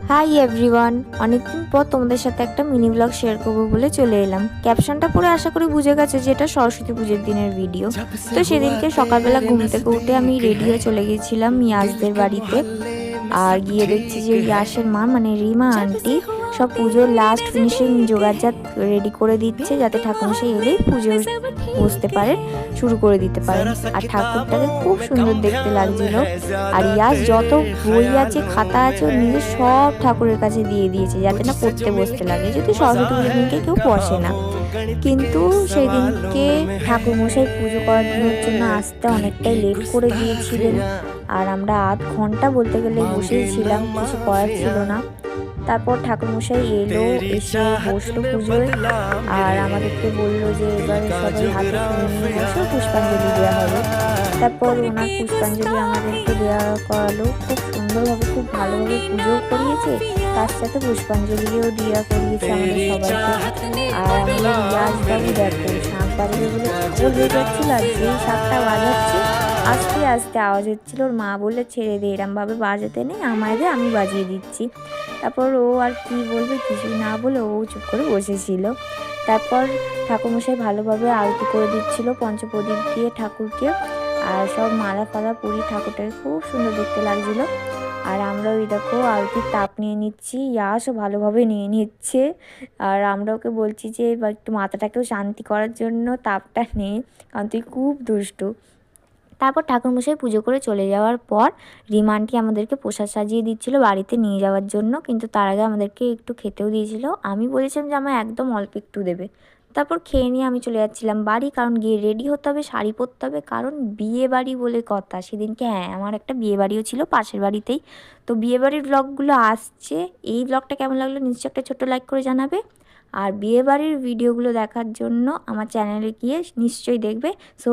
Hi everyone, অনেকদিন পর তোমাদের সাথে একটা মিনি ব্লগ শেয়ার করবো বলে চলে এলাম। ক্যাপশনটা পড়ে আশা করি বুঝে গেছে যে এটা সরস্বতী পুজোর দিনের ভিডিও। তো সেদিনকে সকালবেলা ঘুম থেকে উঠে আমি রেডি হয়ে চলে গিয়েছিলাম ইয়াসদের বাড়িতে। আর গিয়ে দেখছি যে ইয়াসের মা মানে রিমা আন্টি সব পুজোর লাস্ট ফিনিশিং জোগাড়জাত রেডি করে দিচ্ছে, যাতে ঠাকুরমশাই এলেই পুজো বসতে পারেন, শুরু করে দিতে পারেন। আর ঠাকুরটাকে খুব সুন্দর দেখতে লাগছিল। আর ইয়াস যত বই আছে খাতা আছে ও নিজে সব ঠাকুরের কাছে দিয়ে দিয়েছে, যাতে না পড়তে বসতে লাগে, যদি সরস্বতী পুজোর দিনকে কেউ বসে না। কিন্তু সেই দিনকে ঠাকুরমশাই পুজো করানোর জন্য আসতে অনেকটাই লেট করে দিয়েছিলেন। আর আমরা আধ ঘন্টা বলতে গেলে বসেই ছিলাম, কিছু করার ছিল না। তারপর ঠাকুরমশাই এলো, এসে বসলো পুজোয়। আর আমাদেরকে বললো যে এবারে সবাই হাতে ফুল নিয়ে বসে পুষ্পাঞ্জলি দেওয়া হবে। তারপর ওনার পুষ্পাঞ্জলি আমাদেরকে দেওয়া করালো, খুব সুন্দরভাবে খুব ভালোভাবে পুজোও করিয়েছে, তার সাথে পুষ্পাঞ্জলিও দেওয়া করিয়েছে আমাদের সবাইকে। আর আমাদের ইয়াসবাবু দেখো শাঁখ বাজাবে বলে পাগল হয়ে যাচ্ছিল, আর যেই শাঁখটা বাজাচ্ছে আস্তে আস্তে আওয়াজ হচ্ছিল, ওর মা বলে ছেড়ে দে, এরমভাবে বাজাতে নেই, আমায় দে আমি বাজিয়ে দিচ্ছি। তারপর ও আর কি বলবে, কিছুই না বলে ও চুপ করে বসেছিল। তারপর ঠাকুরমশাই ভালোভাবে আরতি করে দিচ্ছিল পঞ্চপ্রদীপ দিয়ে ঠাকুরকে। আর সব মালা ফালা পরিয়ে ঠাকুরটাকে খুব সুন্দর দেখতে লাগছিল। আর আমরা ওই দেখো আরতির তাপ নিয়ে নিচ্ছি, ইয়াসও ভালোভাবে নিয়ে নিচ্ছে। আর আমরা ওকে বলছি যে এবার একটু মাথাটাকেও শান্তি করার জন্য তাপটা নে, কারণ তুই খুব দুষ্টু। তারপর ঠাকুরমশাই পুজো করে চলে যাওয়ার পর রিমা আন্টি আমাদেরকে প্রসাদ সাজিয়ে দিচ্ছিল বাড়িতে নিয়ে যাওয়ার জন্য, কিন্তু তার আগে আমাদেরকে একটু খেতেও দিয়েছিল। আমি বলেছিলাম যে আমার একদম অল্প একটু দেবে। তারপর খেয়ে নিয়ে আমি চলে যাচ্ছিলাম বাড়ি, কারণ গিয়ে রেডি হতে হবে, শাড়ি পরতে হবে, কারণ বিয়ে বাড়ি বলে কথা সেদিনকে। হ্যাঁ, আমার একটা বিয়ে বাড়িও ছিল পাশের বাড়িতেই। তো বিয়ে বাড়ির ব্লগগুলো আসছে। এই ব্লগটা কেমন লাগলো নিশ্চয়ই একটা ছোট্ট লাইক করে জানাবে। আর বিয়ে বাড়ির ভিডিওগুলো দেখার জন্য আমার চ্যানেলে গিয়ে নিশ্চয়ই দেখবে। সো